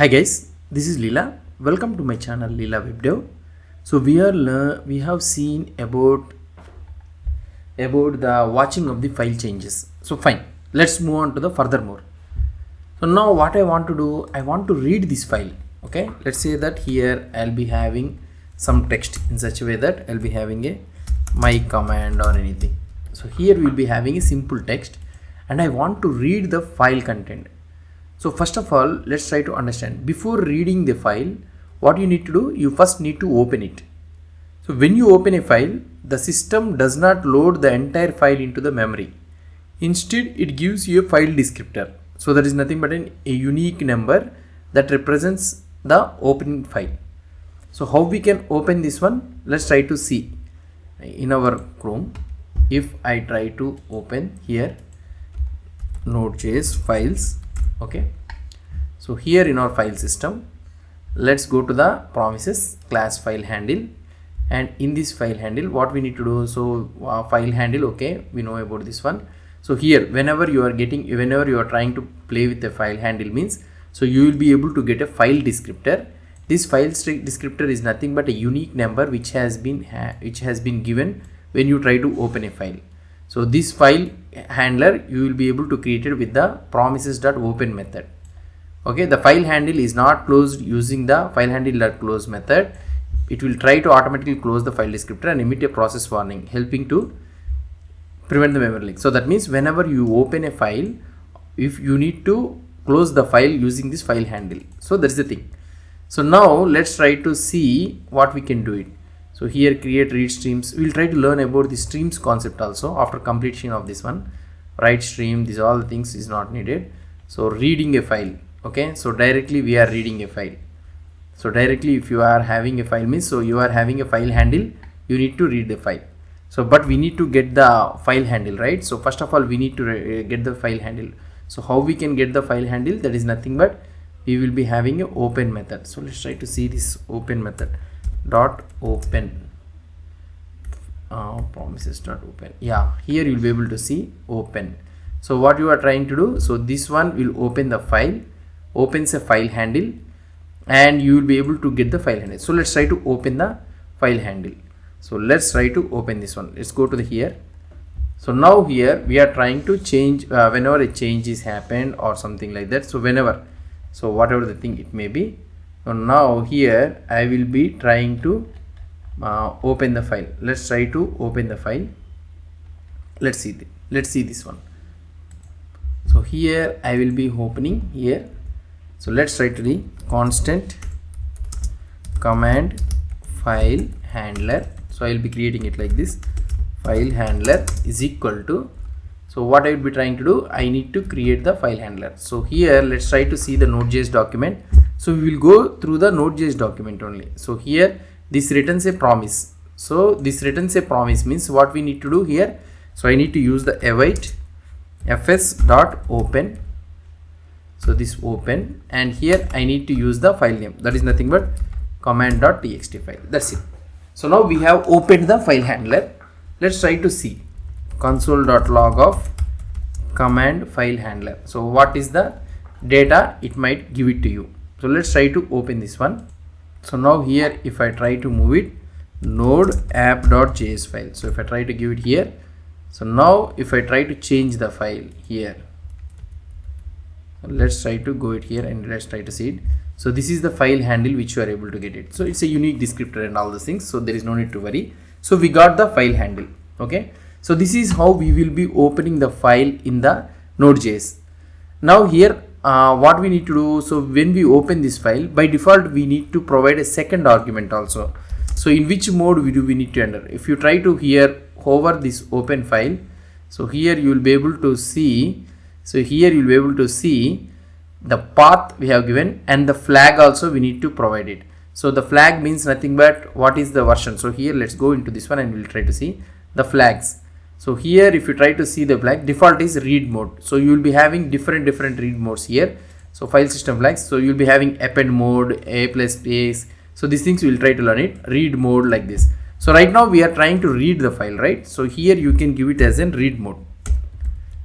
Hi guys, this is Leela. Welcome to my channel Leela Web Dev. So we have seen about the watching of the file changes. So fine, let's move on to the furthermore. So now what I want to do, I want to read this file. Okay, let's say that here I'll be having some text in such a way that I'll be having a my command or anything. So here we'll be having a simple text and I want to read the file content. So first of all, let's try to understand. Before reading the file, what you need to do, you first need to open it. So when you open a file, the system does not load the entire file into the memory. Instead, it gives you a file descriptor. So that is nothing but a unique number that represents the opening file. So how we can open this one? Let's try to see. In our Chrome, if I try to open here Node.js files, okay, so here in our file system, let's go to the promises class file handle, and in this file handle what we need to do, so file handle, okay, we know about this one. So here whenever you are trying to play with the file handle means, so you will be able to get a file descriptor. This file descriptor is nothing but a unique number which has been given when you try to open a file. So this file handler you will be able to create it with the promises.open method. Okay, the file handle is not closed using the file handle.close method. It will try to automatically close the file descriptor and emit a process warning, helping to prevent the memory leak. So that means whenever you open a file, if you need to close the file using this file handle. So that's the thing. So now let's try to see what we can do it. So here create read streams. We'll try to learn about the streams concept also after completion of this one. Write stream, these all the things is not needed. So reading a file. Okay, so directly we are reading a file. So directly if you are having a file means, so you are having a file handle, you need to read the file. So but we need to get the file handle, right? So first of all we need to get the file handle. So how we can get the file handle? That is nothing but we will be having a open method. So let's try to see this open method. Dot open promises dot open. Yeah, here you will be able to see open. So what you are trying to do, so this one will open the file, opens a file handle, and you will be able to get the file handle. So let's try to open the file handle. So let's try to open this one. Let's go to the here. So now here we are trying to change whenever a change is happened or something like that. So whenever, so whatever the thing it may be. So now here I will be trying to open the file. Let's try to open the file. Let's see this one. So here I will be opening here. So let's try to the constant command file handler. So I will be creating it like this. File handler is equal to, so what I will be trying to do, I need to create the file handler. So here let's try to see the Node.js document. So we will go through the Node.js document only. So here this returns a promise. So this returns a promise means what we need to do here. So I need to use the await fs.open. So this open, and here I need to use the file name, that is nothing but command.txt file. That's it. So now we have opened the file handler. Let's try to see console.log of command file handler. So what is the data it might give it to you. So let's try to open this one. So now here if I try to move it, node app.js file. So if I try to give it here, so now if I try to change the file here, so let's try to go it here and let's try to see it. So this is the file handle which you are able to get it. So it's a unique descriptor and all those things, so there is no need to worry. So we got the file handle. Okay, so this is how we will be opening the file in the Node.js. Now here what we need to do, so when we open this file, by default we need to provide a second argument also. So in which mode we need to enter. If you try to here hover this open file, so here you will be able to see, so here you will be able to see the path we have given, and the flag also we need to provide it. So the flag means nothing but what is the version. So here let's go into this one and we'll try to see the flags. So here if you try to see the flag, default is read mode. So you will be having different read modes here. So file system flags, so you will be having append mode, a++. So these things we will try to learn it. Read mode like this. So right now we are trying to read the file, right? So here you can give it as in read mode.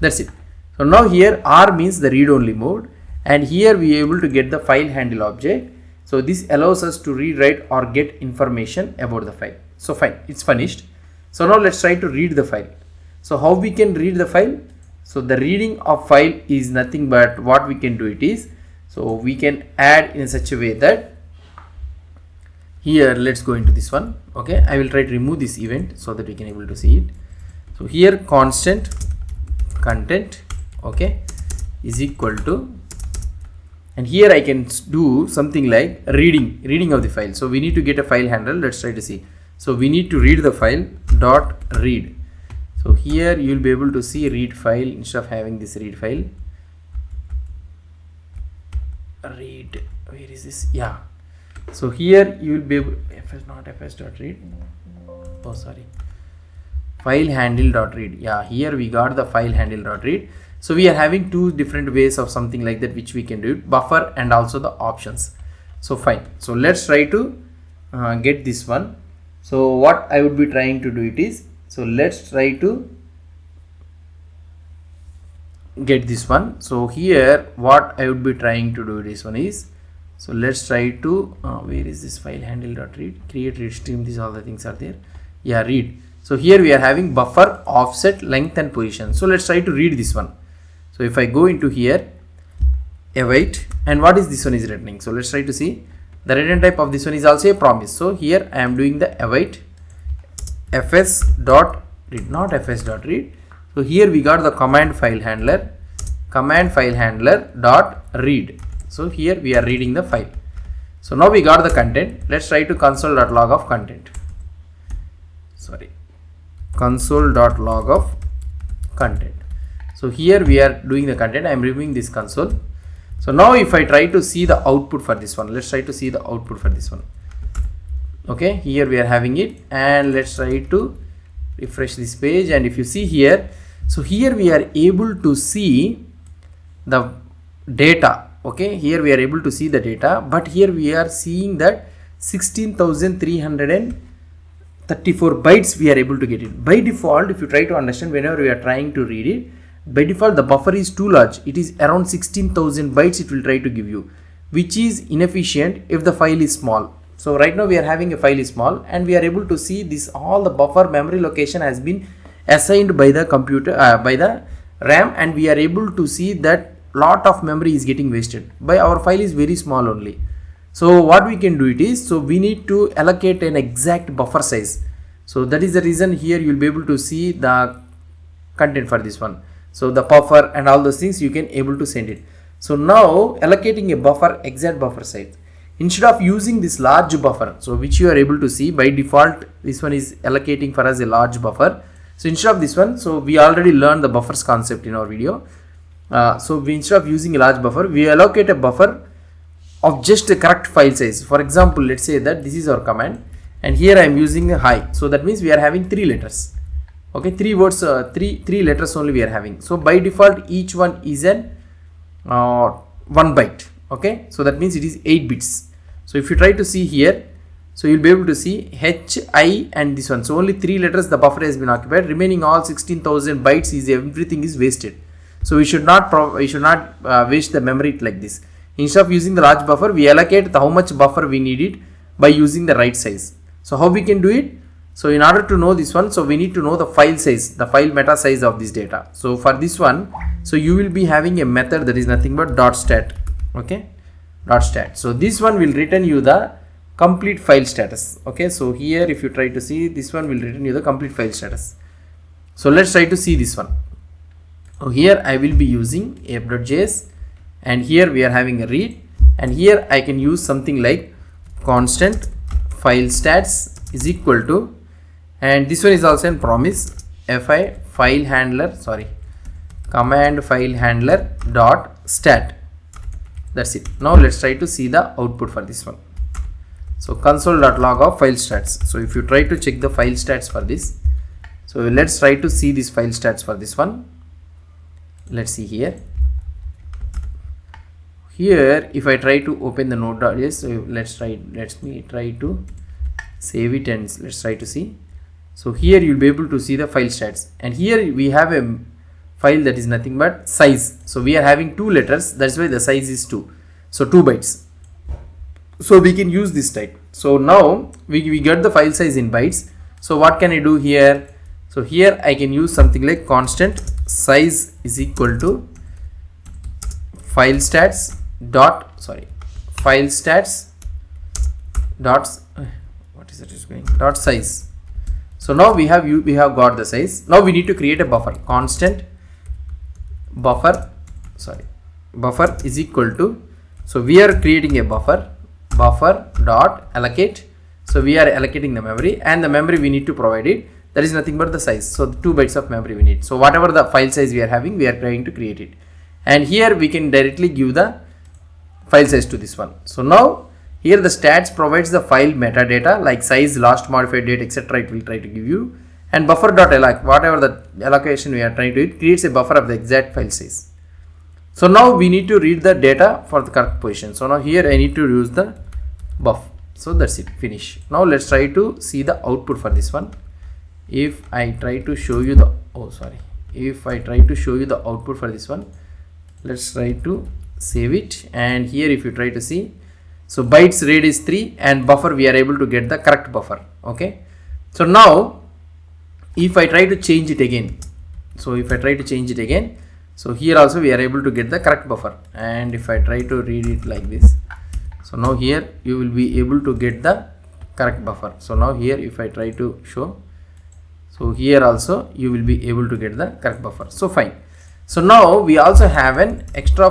That's it. So now here R means the read only mode, and here we are able to get the file handle object. So this allows us to read, write or get information about the file. So fine, it's finished. So now let's try to read the file. So how we can read the file? So the reading of file is nothing but what we can do it is, so we can add in such a way that here let's go into this one. Okay, I will try to remove this event so that we can able to see it. So here constant content, okay, is equal to, and here I can do something like reading of the file. So we need to get a file handle. Let's try to see. So we need to read the file dot read. So here you will be able to see read file instead of having this read file. Read, where is this? Yeah. So here you will be able, fs not fs dot read. Oh sorry. File handle dot read. Yeah, here we got the file handle dot read. So we are having two different ways of something like that which we can do it, buffer and also the options. So fine. So let's try to get this one. So what I would be trying to do it is, so let's try to get this one. So here what I would be trying to do this one is, so let's try to where is this file handle dot read, create read stream, these all the things are there. Yeah, read. So here we are having buffer, offset, length and position. So let's try to read this one. So if I go into here, await, and what is this one is returning? So let's try to see. The return type of this one is also a promise. So here I am doing the await fs dot read, not fs dot read. So here we got the command file handler dot read. So here we are reading the file. So now we got the content. Let's try to console.log of content. Sorry, console.log of content. So here we are doing the content. I am removing this console. So now if I try to see the output for this one, let's try to see the output for this one. Okay, here we are having it, and let's try to refresh this page. And if you see here, so here we are able to see the data. Okay, here we are able to see the data, but here we are seeing that 16,334 bytes we are able to get it. By default, if you try to understand, whenever we are trying to read it, by default the buffer is too large. It is around 16,000 bytes it will try to give you, which is inefficient if the file is small. So right now we are having a file is small, and we are able to see this, all the buffer memory location has been assigned by the computer, by the RAM, and we are able to see that lot of memory is getting wasted by our file is very small only. So what we can do it is, so we need to allocate an exact buffer size. So that is the reason here you will be able to see the content for this one. So the buffer and all those things you can able to send it. So now allocating a buffer, exact buffer size, instead of using this large buffer, so which you are able to see by default, this one is allocating for us a large buffer. So instead of this one, so we already learned the buffers concept in our video. So we, instead of using a large buffer, we allocate a buffer of just a correct file size. For example, let's say that this is our command, and here I am using a high. So that means we are having 3 letters. Okay, 3 words, three letters only we are having. So by default, each one is an 1 byte. Okay, so that means it is 8 bits. So if you try to see here, so you'll be able to see H, I and this one. So only 3 letters the buffer has been occupied. Remaining all 16,000 bytes is everything is wasted. So we should not waste the memory like this. Instead of using the large buffer, we allocate how much buffer we need it by using the right size. So how we can do it? So in order to know this one, so we need to know the file size, the file meta size of this data. So for this one, so you will be having a method that is nothing but .stat. Okay, .stat. So this one will return you the complete file status. Okay, so here if you try to see, this one will return you the complete file status. So let's try to see this one. So here I will be using app.js, and here we are having a read, and here I can use something like constant file stats is equal to, and this one is also in promise, fi file handler, sorry, command file handler dot stat. That's it. Now let's try to see the output for this one. So console.log of file stats. So if you try to check the file stats for this, so let's try to see this file stats for this one. Let's see here. Here if I try to open the node.js, so let me try to save it, and let's try to see. So here you'll be able to see the file stats, and here we have a file, that is nothing but size. So we are having 2 letters, that's why the size is 2. So 2 bytes. So we can use this type. So now we get the file size in bytes. So what can I do here? So here I can use something like constant size is equal to file stats dot what is it is going dot size. So now we have got the size. Now we need to create a buffer. Constant buffer is equal to, so we are creating a buffer dot allocate. So we are allocating the memory, and the memory we need to provide it, that is nothing but the size. So 2 bytes of memory we need. So whatever the file size we are having, we are trying to create it, and here we can directly give the file size to this one. So now here the stats provides the file metadata like size, last modified date, etc. It will try to give you, and buffer dot alloc, whatever the allocation we are trying to do, it creates a buffer of the exact file size. So now we need to read the data for the correct position. So now here I need to use the buff. So that's it, finish. Now let's try to see the output for this one. If I try to show you the output for this one, let's try to save it, and here if you try to see, so bytes read is 3 and buffer we are able to get the correct buffer. Okay, so now if I try to change it again, so here also we are able to get the correct buffer, and if I try to read it like this, so now here you will be able to get the correct buffer. So now here if I try to show, so here also you will be able to get the correct buffer. So fine. So now we also have an extra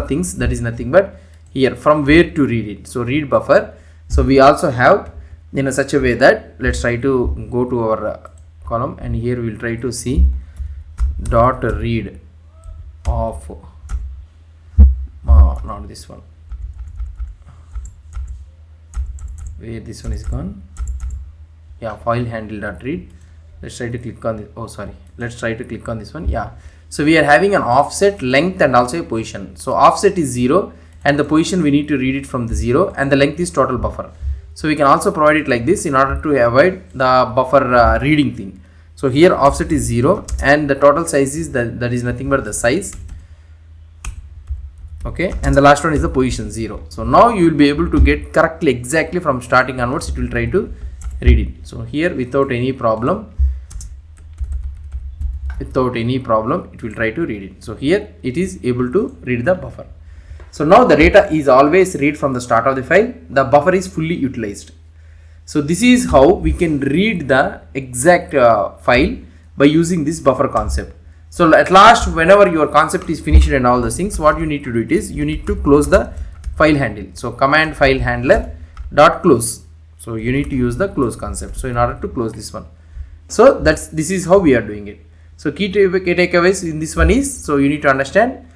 things, that is nothing but here from where to read it. So read buffer. So we also have in such a way that, let's try to go to our column, and here we will try to see dot read of not this one, where this one is gone, yeah, file handle dot read. Let's try to click on this. Let's try to click on this one. Yeah, so we are having an offset, length, and also a position. So offset is 0, and the position we need to read it from the 0, and the length is total buffer. So we can also provide it like this in order to avoid the buffer reading thing. So here offset is 0, and the total size is that is nothing but the size. Okay, and the last one is the position 0. So now you will be able to get correctly exactly from starting onwards. It will try to read it. So here without any problem it will try to read it. So here it is able to read the buffer. So now the data is always read from the start of the file. The buffer is fully utilized. So this is how we can read the exact file by using this buffer concept. So at last, whenever your concept is finished and all those things, what you need to do is you need to close the file handle. So command file handler dot close. So you need to use the close concept. So in order to close this one, so this is how we are doing it. So key takeaways in this one is, so you need to understand,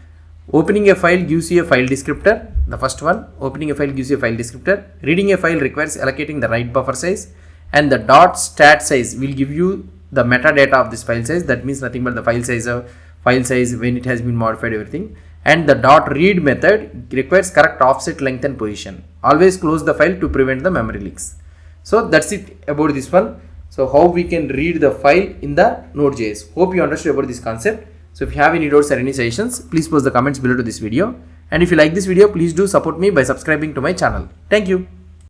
opening a file gives you a file descriptor. The first one, opening a file gives you a file descriptor. Reading a file requires allocating the right buffer size, and the dot stat size will give you the metadata of this file size. That means nothing but the file size when it has been modified, everything. And the dot read method requires correct offset, length, and position. Always close the file to prevent the memory leaks. So that's it about this one. So how we can read the file in the Node.js. Hope you understood about this concept. So if you have any doubts or any suggestions, please post the comments below to this video. And if you like this video, please do support me by subscribing to my channel. Thank you.